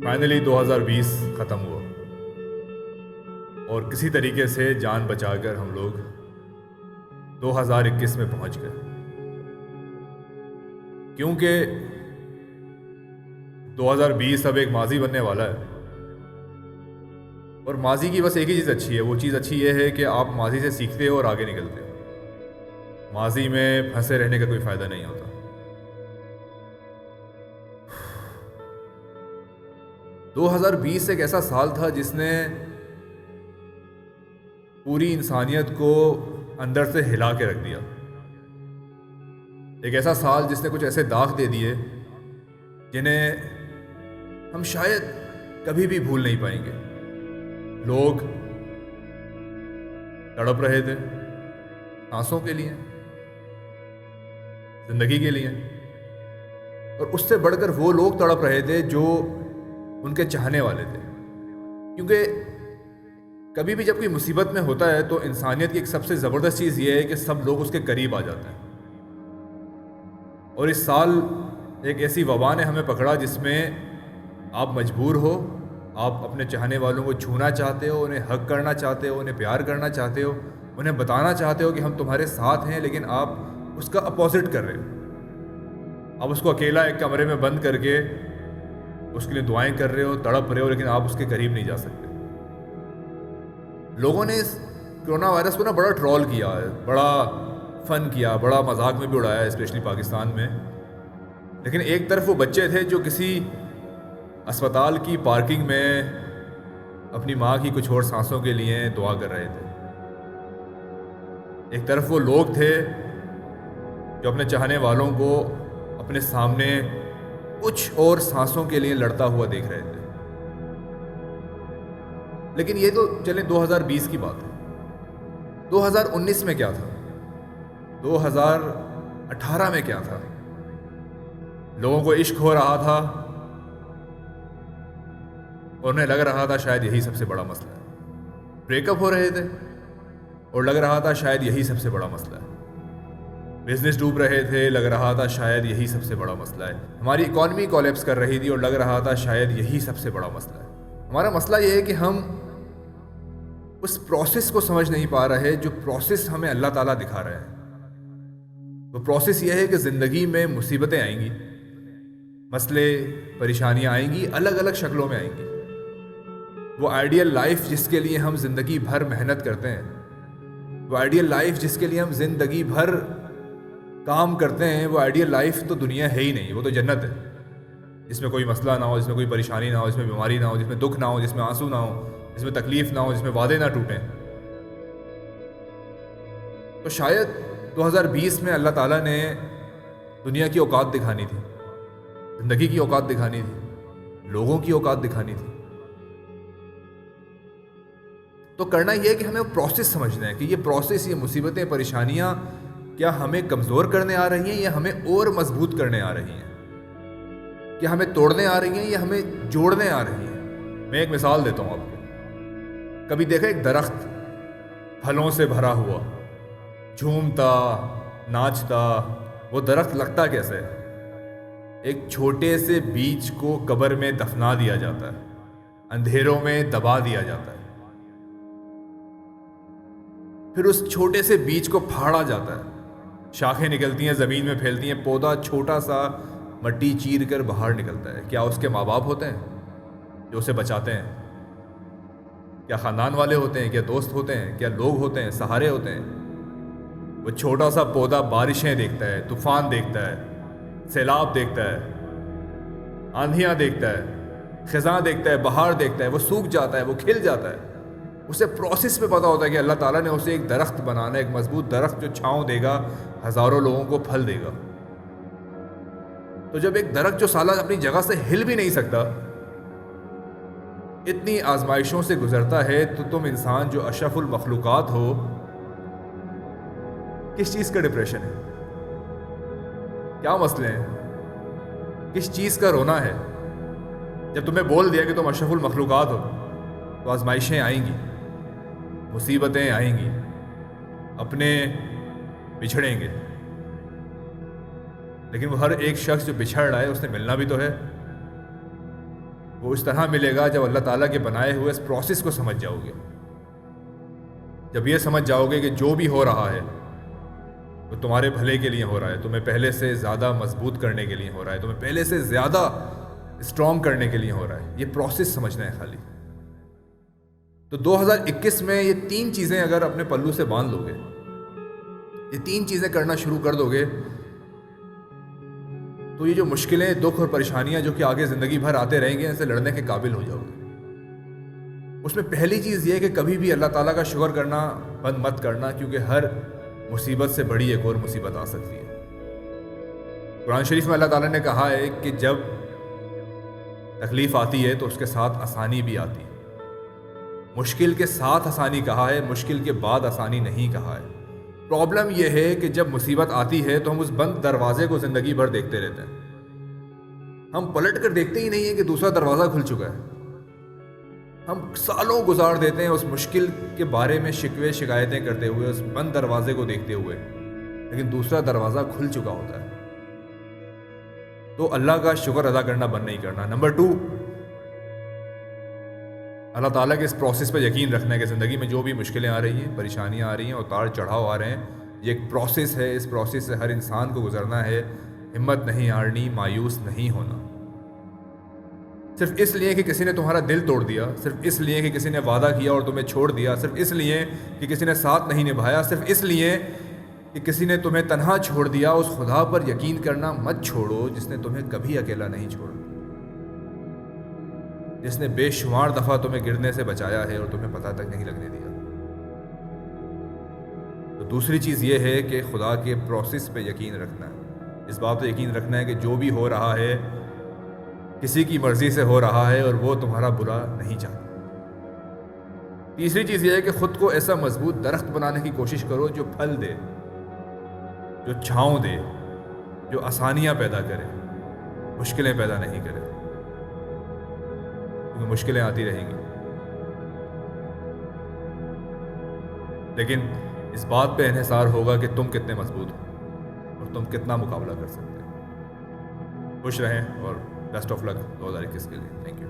Finally 2020 ختم ہوا اور کسی طریقے سے جان بچا کر ہم لوگ 2021 میں پہنچ گئے، کیونکہ 2020 اب ایک ماضی بننے والا ہے۔ اور ماضی کی بس ایک ہی چیز اچھی ہے، وہ چیز اچھی یہ ہے کہ آپ ماضی سے سیکھتے ہو اور آگے نکلتے ہو۔ ماضی میں پھنسے رہنے کا کوئی فائدہ نہیں ہوتا۔ 2020 ایک ایسا سال تھا جس نے پوری انسانیت کو اندر سے ہلا کے رکھ دیا۔ ایک ایسا سال جس نے کچھ ایسے داغ دے دیے جنہیں ہم شاید کبھی بھی بھول نہیں پائیں گے۔ لوگ تڑپ رہے تھے سانسوں کے لیے، زندگی کے لیے، اور اس سے بڑھ کر وہ لوگ تڑپ رہے تھے جو ان کے چاہنے والے تھے۔ کیونکہ کبھی بھی جب کوئی مصیبت میں ہوتا ہے تو انسانیت کی ایک سب سے زبردست چیز یہ ہے کہ سب لوگ اس کے قریب آ جاتے ہیں۔ اور اس سال ایک ایسی وبا نے ہمیں پکڑا جس میں آپ مجبور ہو، آپ اپنے چاہنے والوں کو چھونا چاہتے ہو، انہیں حق کرنا چاہتے ہو، انہیں پیار کرنا چاہتے ہو، انہیں بتانا چاہتے ہو کہ ہم تمہارے ساتھ ہیں، لیکن آپ اس کا اپوزٹ کر رہے ہو۔ آپ اس کو اکیلا ایک کمرے میں بند کر کے اس کے لیے دعائیں کر رہے ہو، تڑپ رہے ہو، لیکن آپ اس کے قریب نہیں جا سکتے۔ لوگوں نے اس کرونا وائرس کو بڑا ٹرول کیا ہے، بڑا فن کیا، بڑا مذاق میں بھی اڑایا ہے، اسپیشلی پاکستان میں۔ لیکن ایک طرف وہ بچے تھے جو کسی اسپتال کی پارکنگ میں اپنی ماں کی کچھ اور سانسوں کے لیے دعا کر رہے تھے۔ ایک طرف وہ لوگ تھے جو اپنے چاہنے والوں کو اپنے سامنے کچھ اور سانسوں کے لیے لڑتا ہوا دیکھ رہے تھے۔ لیکن یہ تو چلیں 2020 کی بات ہے۔ 2019 میں کیا تھا؟ 2018 میں کیا تھا؟ لوگوں کو عشق ہو رہا تھا اور انہیں لگ رہا تھا شاید یہی سب سے بڑا مسئلہ ہے۔ بریک اپ ہو رہے تھے اور لگ رہا تھا شاید یہی سب سے بڑا مسئلہ ہے۔ بزنس ڈوب رہے تھے، لگ رہا تھا شاید یہی سب سے بڑا مسئلہ ہے۔ ہماری اکانومی کولیپس کر رہی تھی اور لگ رہا تھا شاید یہی سب سے بڑا مسئلہ ہے۔ ہمارا مسئلہ یہ ہے کہ ہم اس پروسیس کو سمجھ نہیں پا رہے جو پروسیس ہمیں اللہ تعالیٰ دکھا رہے ہیں۔ وہ پروسیس یہ ہے کہ زندگی میں مصیبتیں آئیں گی، مسئلے پریشانیاں آئیں گی، الگ الگ شکلوں میں آئیں گی۔ وہ آئیڈیل لائف جس کے لیے ہم زندگی بھر محنت کرتے ہیں، وہ آئیڈیل لائف جس کے لیے ہم زندگی بھر کام کرتے ہیں، وہ آئیڈیل لائف تو دنیا ہے ہی نہیں، وہ تو جنت ہے، جس میں کوئی مسئلہ نہ ہو، جس میں کوئی پریشانی نہ ہو، جس میں بیماری نہ ہو، جس میں دکھ نہ ہو، جس میں آنسو نہ ہو، جس میں تکلیف نہ ہو، جس میں وعدے نہ ٹوٹیں۔ تو شاید 2020 میں اللہ تعالیٰ نے دنیا کی اوقات دکھانی تھی، زندگی کی اوقات دکھانی تھی، لوگوں کی اوقات دکھانی تھی۔ تو کرنا یہ ہے کہ ہمیں پروسیس سمجھنا ہے کہ یہ پروسیس، یہ مصیبتیں، پریشانیاں کیا ہمیں کمزور کرنے آ رہی ہیں یا ہمیں اور مضبوط کرنے آ رہی ہیں؟ کیا ہمیں توڑنے آ رہی ہیں یا ہمیں جوڑنے آ رہی ہیں؟ میں ایک مثال دیتا ہوں آپ کو۔ کبھی دیکھا ایک درخت پھلوں سے بھرا ہوا، جھومتا، ناچتا، وہ درخت لگتا کیسے ہے؟ ایک چھوٹے سے بیج کو قبر میں دفنا دیا جاتا ہے، اندھیروں میں دبا دیا جاتا ہے، پھر اس چھوٹے سے بیج کو پھاڑا جاتا ہے، شاخیں نکلتی ہیں، زمین میں پھیلتی ہیں، پودا چھوٹا سا مٹی چیر کر باہر نکلتا ہے۔ کیا اس کے ماں باپ ہوتے ہیں جو اسے بچاتے ہیں؟ کیا خاندان والے ہوتے ہیں؟ کیا دوست ہوتے ہیں؟ کیا لوگ ہوتے ہیں؟ سہارے ہوتے ہیں؟ وہ چھوٹا سا پودا بارشیں دیکھتا ہے، طوفان دیکھتا ہے، سیلاب دیکھتا ہے، آندھیاں دیکھتا ہے، خزاں دیکھتا ہے، بہار دیکھتا ہے، وہ سوکھ جاتا ہے، وہ کھل جاتا ہے۔ اسے پروسیس پہ پتہ ہوتا ہے کہ اللہ تعالیٰ نے اسے ایک درخت بنانا ہے، ایک مضبوط درخت جو چھاؤں دے گا، ہزاروں لوگوں کو پھل دے گا۔ تو جب ایک درخت جو سالہ اپنی جگہ سے ہل بھی نہیں سکتا اتنی آزمائشوں سے گزرتا ہے، تو تم انسان جو اشرف المخلوقات ہو، کس چیز کا ڈپریشن ہے؟ کیا مسئلے ہیں؟ کس چیز کا رونا ہے؟ جب تمہیں بول دیا کہ تم اشرف المخلوقات ہو تو آزمائشیں آئیں گی، مصیبتیں آئیں گی، اپنے بچھڑیں گے، لیکن وہ ہر ایک شخص جو بچھڑ رہا ہے اس نے ملنا بھی تو ہے۔ وہ اس طرح ملے گا جب اللہ تعالیٰ کے بنائے ہوئے اس پروسیس کو سمجھ جاؤ گے. جب یہ سمجھ جاؤ گے کہ جو بھی ہو رہا ہے وہ تمہارے بھلے کے لیے ہو رہا ہے, تمہیں پہلے سے زیادہ مضبوط کرنے کے لیے ہو رہا ہے, تمہیں پہلے سے زیادہ اسٹرانگ کرنے کے لیے ہو رہا ہے, یہ پروسیس سمجھنا ہے خالی. تو 2021 میں یہ 3 چیزیں اگر اپنے پلو سے باندھ لو گے, یہ 3 چیزیں کرنا شروع کر دو گے, تو یہ جو مشکلیں, دکھ اور پریشانیاں جو کہ آگے زندگی بھر آتے رہیں گے, ان سے لڑنے کے قابل ہو جاؤ گے. اس میں پہلی چیز یہ کہ کبھی بھی اللہ تعالیٰ کا شکر کرنا بند مت کرنا, کیونکہ ہر مصیبت سے بڑی ایک اور مصیبت آ سکتی ہے. قرآن شریف میں اللہ تعالیٰ نے کہا ہے کہ جب تکلیف آتی ہے تو اس کے ساتھ آسانی بھی آتی ہے. مشکل کے ساتھ آسانی کہا ہے, مشکل کے بعد آسانی نہیں کہا ہے. پرابلم یہ ہے کہ جب مصیبت آتی ہے تو ہم اس بند دروازے کو زندگی بھر دیکھتے رہتے ہیں, ہم پلٹ کر دیکھتے ہی نہیں ہیں کہ دوسرا دروازہ کھل چکا ہے. ہم سالوں گزار دیتے ہیں اس مشکل کے بارے میں شکوے شکایتیں کرتے ہوئے, اس بند دروازے کو دیکھتے ہوئے, لیکن دوسرا دروازہ کھل چکا ہوتا ہے. تو اللہ کا شکر ادا کرنا بند نہیں کرنا. نمبر 2, اللہ تعالیٰ کے اس پروسیس پہ یقین رکھنا ہے کہ زندگی میں جو بھی مشکلیں آ رہی ہیں, پریشانیاں آ رہی ہیں, اتار چڑھاؤ آ رہے ہیں, یہ ایک پروسیس ہے. اس پروسیس سے ہر انسان کو گزرنا ہے. ہمت نہیں ہارنی, مایوس نہیں ہونا. صرف اس لیے کہ کسی نے تمہارا دل توڑ دیا, صرف اس لیے کہ کسی نے وعدہ کیا اور تمہیں چھوڑ دیا, صرف اس لیے کہ کسی نے ساتھ نہیں نبھایا, صرف اس لیے کہ کسی نے تمہیں تنہا چھوڑ دیا, اس خدا پر یقین کرنا مت چھوڑو جس نے تمہیں کبھی اکیلا نہیں چھوڑا, جس نے بے شمار دفعہ تمہیں گرنے سے بچایا ہے اور تمہیں پتہ تک نہیں لگنے دیا. تو دوسری چیز یہ ہے کہ خدا کے پروسیس پہ یقین رکھنا ہے. اس بات پہ یقین رکھنا ہے کہ جو بھی ہو رہا ہے کسی کی مرضی سے ہو رہا ہے اور وہ تمہارا برا نہیں چاہتا. تیسری چیز یہ ہے کہ خود کو ایسا مضبوط درخت بنانے کی کوشش کرو جو پھل دے, جو چھاؤں دے, جو آسانیاں پیدا کرے, مشکلیں پیدا نہیں کرے, کیونکہ مشکلیں آتی رہیں گی. لیکن اس بات پہ انحصار ہوگا کہ تم کتنے مضبوط ہو اور تم کتنا مقابلہ کر سکتے ہو. خوش رہیں اور بیسٹ آف لک 2021 کے لیے. Thank you.